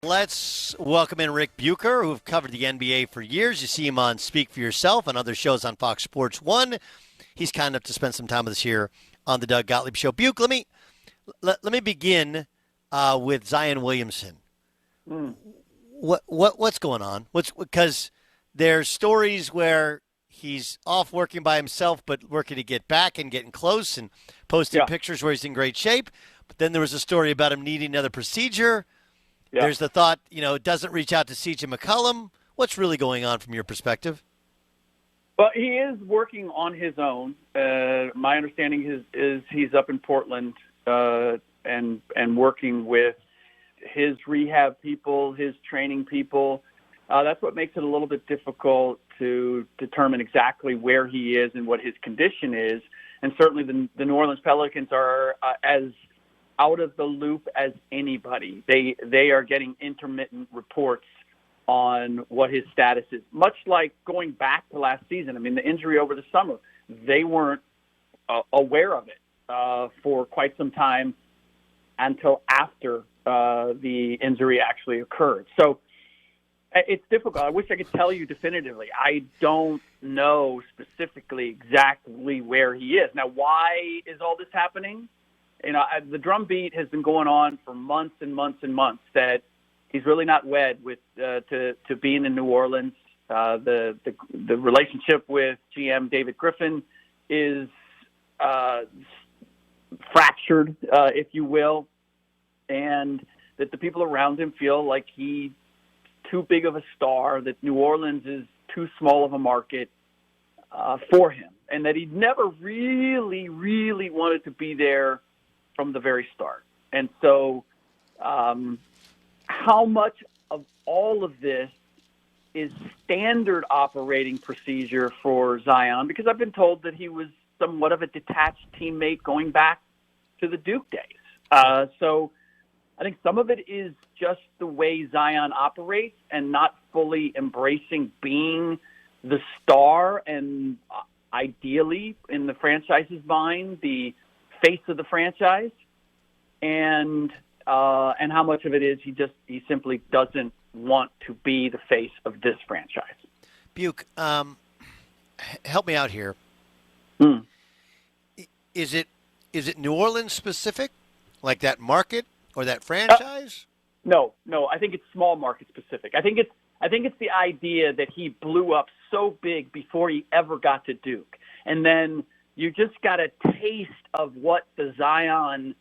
Let's welcome in Ric Bucher, who've covered the NBA for years. You see him on Speak for Yourself and other shows on Fox Sports 1. He's kind enough to spend some time with us here on the Doug Gottlieb Show. Buch, let me begin with Zion Williamson. What's going on? Because there's stories where he's off working by himself, but working to get back and getting close and posting pictures where he's in great shape. But then there was a story about him needing another procedure. Yeah. There's the thought, it doesn't reach out to C.J. McCollum. What's really going on from your perspective? Well, he is working on his own. My understanding is he's up in Portland and working with his rehab people, his training people. That's what makes it a little bit difficult to determine exactly where he is and what his condition is. And certainly the New Orleans Pelicans are as out of the loop as anybody. They are getting intermittent reports on what his status is, much like going back to last season. I mean, the injury over the summer, they weren't aware of it for quite some time until after the injury actually occurred. So it's difficult. I wish I could tell you definitively. I don't know specifically exactly where he is. Now, why is all this happening? The drumbeat has been going on for months and months and months that he's really not wed with to being in New Orleans. The relationship with GM David Griffin is fractured, if you will, and that the people around him feel like he's too big of a star, that New Orleans is too small of a market for him, and that he never really, really wanted to be there from the very start. And so how much of all of this is standard operating procedure for Zion? Because I've been told that he was somewhat of a detached teammate going back to the Duke days. So I think some of it is just the way Zion operates and not fully embracing being the star and ideally, in the franchise's mind, the face of the franchise, and how much of it is he simply doesn't want to be the face of this franchise. Buch, help me out here. Is it New Orleans specific, like that market or that franchise? No. I think it's small market specific. I think it's the idea that he blew up so big before he ever got to Duke, and then you just got a taste of what the Zion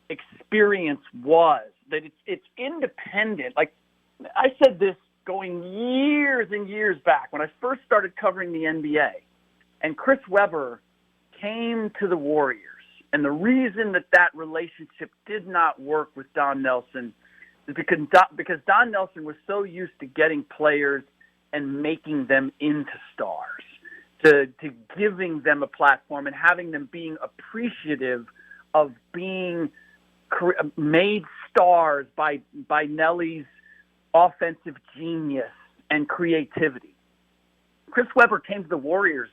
experience was, that it's independent. Like I said this going years and years back when I first started covering the NBA, and Chris Webber came to the Warriors. And the reason that relationship did not work with Don Nelson is because Don Nelson was so used to getting players and making them into stars, to giving them a platform and having them being appreciative of being made stars by Nelly's offensive genius and creativity. Chris Webber came to the Warriors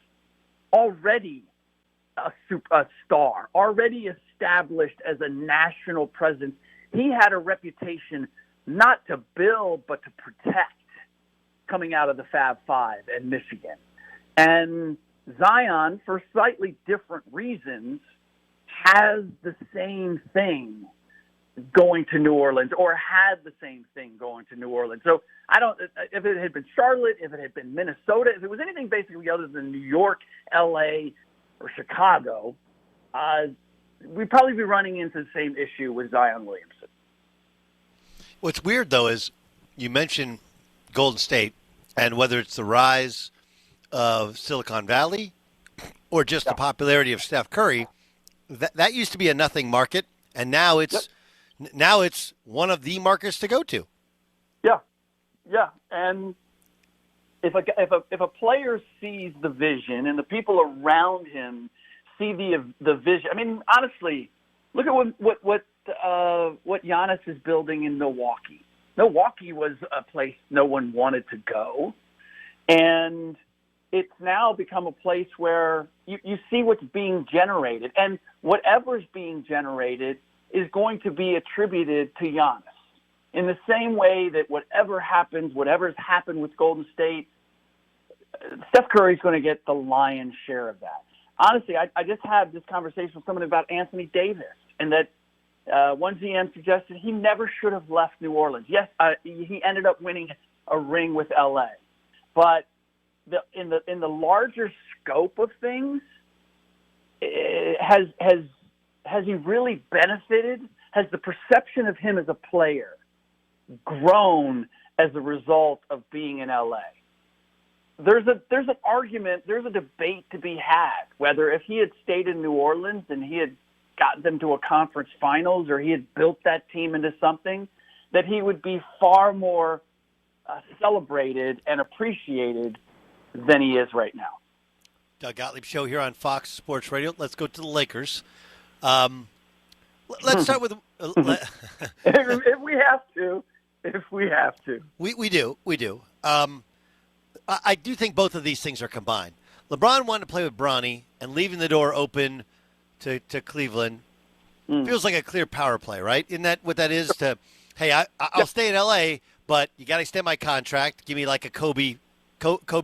already a star, already established as a national presence. He had a reputation not to build but to protect coming out of the Fab Five and Michigan. And Zion, for slightly different reasons, has the same thing going to New Orleans, or had the same thing going to New Orleans. So if it had been Charlotte, if it had been Minnesota, if it was anything basically other than New York, LA, or Chicago, we'd probably be running into the same issue with Zion Williamson. What's weird, though, is you mentioned Golden State, and whether it's the rise of Silicon Valley or just the popularity of Steph Curry, that used to be a nothing market, and now it's one of the markets to go to. Yeah, and if a player sees the vision and the people around him see the vision, I mean, honestly, look at what Giannis is building in Milwaukee. Milwaukee was a place no one wanted to go, and it's now become a place where you see what's being generated, and whatever's being generated is going to be attributed to Giannis. in the same way that whatever's happened with Golden State, Steph Curry's going to get the lion's share of that. Honestly, I just had this conversation with someone about Anthony Davis, and that one GM suggested he never should have left New Orleans. Yes, he ended up winning a ring with LA, but in the larger scope of things, has he really benefited? Has the perception of him as a player grown as a result of being in LA? There's an argument, there's a debate to be had whether if he had stayed in New Orleans and he had gotten them to a conference finals, or he had built that team into something, that he would be far more celebrated and appreciated than he is right now. Doug Gottlieb Show here on Fox Sports Radio. Let's go to the Lakers. Let's start with if we have to. We do. I do think both of these things are combined. LeBron wanting to play with Bronny and leaving the door open to Cleveland feels like a clear power play, right? Isn't that what that is? To, hey, I'll stay in L.A., but you got to extend my contract. Give me like a Kobe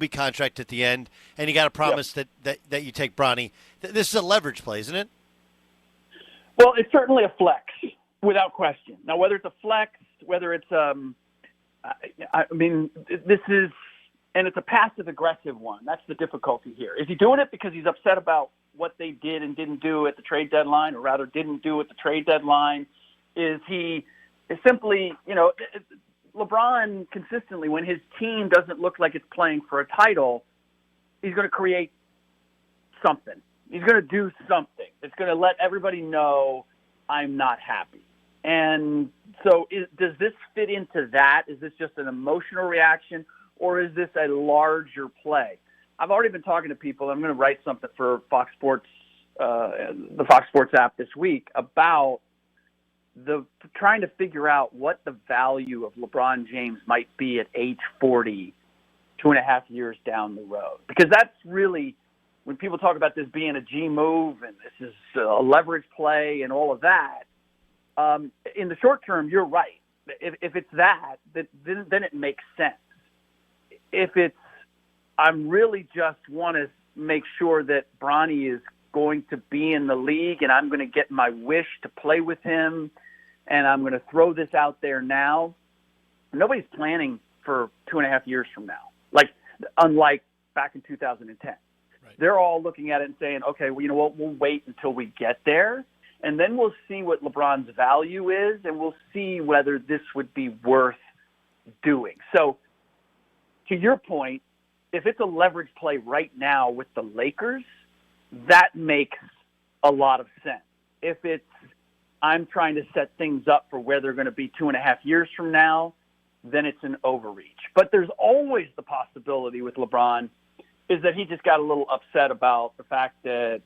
contract at the end, and you got to promise that you take Bronny. This is a leverage play, isn't it? Well, it's certainly a flex, without question. Now, whether it's a flex, whether it's this is, and it's a passive-aggressive one. That's the difficulty here. Is he doing it because he's upset about what they did and didn't do at the trade deadline, or rather didn't do at the trade deadline? Is he simply, LeBron consistently, when his team doesn't look like it's playing for a title, he's going to create something. He's going to do something. It's going to let everybody know I'm not happy. And so does this fit into that? Is this just an emotional reaction, or is this a larger play? I've already been talking to people. I'm going to write something for Fox Sports, the Fox Sports app this week, about trying to figure out what the value of LeBron James might be at age 40, 2.5 years down the road. Because that's really, when people talk about this being a G move and this is a leverage play and all of that, in the short term, you're right. If it's that, then it makes sense. If it's, I'm really just want to make sure that Bronny is going to be in the league and I'm going to get my wish to play with him, and I'm going to throw this out there now. Nobody's planning for 2.5 years from now, unlike back in 2010. Right. They're all looking at it and saying, okay, well, you know what, we'll wait until we get there, and then we'll see what LeBron's value is, and we'll see whether this would be worth doing. So to your point, if it's a leverage play right now with the Lakers, that makes a lot of sense. If it's, I'm trying to set things up for where they're going to be 2.5 years from now, then it's an overreach. But there's always the possibility with LeBron is that he just got a little upset about the fact that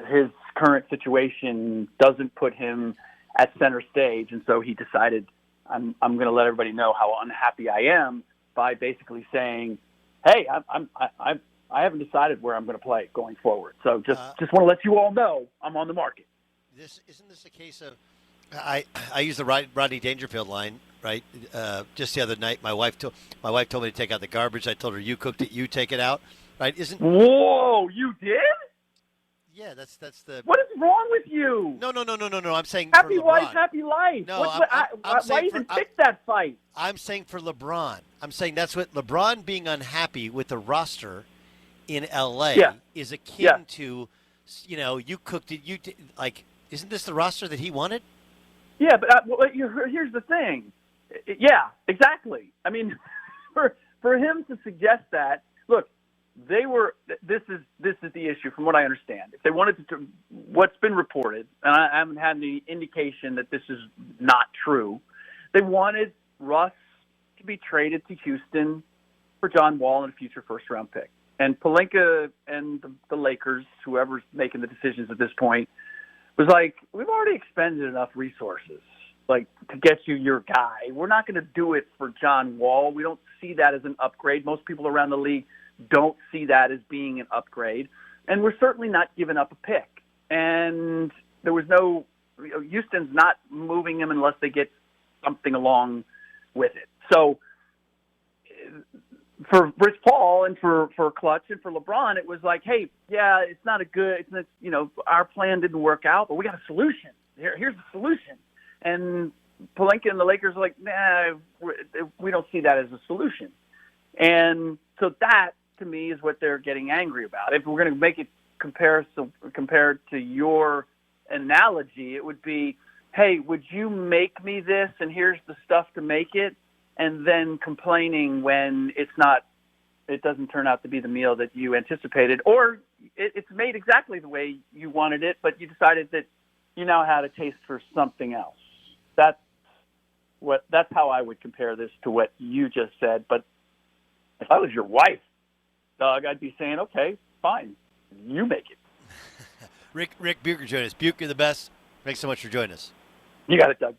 his current situation doesn't put him at center stage. And so he decided, I'm going to let everybody know how unhappy I am by basically saying, hey, I haven't decided where I'm going to play going forward. So just want to let you all know I'm on the market. Isn't this a case of I use the Rodney Dangerfield line, right? Just the other night, my wife told me to take out the garbage. I told her, you cooked it, you take it out, right? Whoa, you did? Yeah, that's the. What is wrong with you? No. I'm saying happy for wife, LeBron. Happy life. No, why even pick that fight? I'm saying for LeBron. I'm saying that's what LeBron being unhappy with the roster in L.A. is akin to, you cooked it. Isn't this the roster that he wanted? Yeah, but here's the thing. Yeah, exactly. I mean, for him to suggest that, look, they were. This is the issue, from what I understand. If they wanted to, what's been reported, and I haven't had any indication that this is not true, they wanted Russ to be traded to Houston for John Wall and a future first-round pick. And Pelinka and the Lakers, whoever's making the decisions at this point, was like, we've already expended enough resources, to get you your guy. We're not going to do it for John Wall. We don't see that as an upgrade. Most people around the league don't see that as being an upgrade. And we're certainly not giving up a pick. And there was Houston's not moving him unless they get something along with it. So for Rich Paul and for Clutch and for LeBron, it was like, hey, yeah, it's not a good, our plan didn't work out, but we got a solution. Here's the solution. And Pelinka and the Lakers are like, nah, we don't see that as a solution. And so that, to me, is what they're getting angry about. If we're going to make it compared to your analogy, it would be, hey, would you make me this, and here's the stuff to make it, and then complaining when it doesn't turn out to be the meal that you anticipated, or it's made exactly the way you wanted it, but you decided that you now had a taste for something else. That's how I would compare this to what you just said. But if I was your wife, Doug, I'd be saying, okay, fine, you make it. Ric Bucher joined us. Bucher, the best. Thanks so much for joining us. You got it, Doug.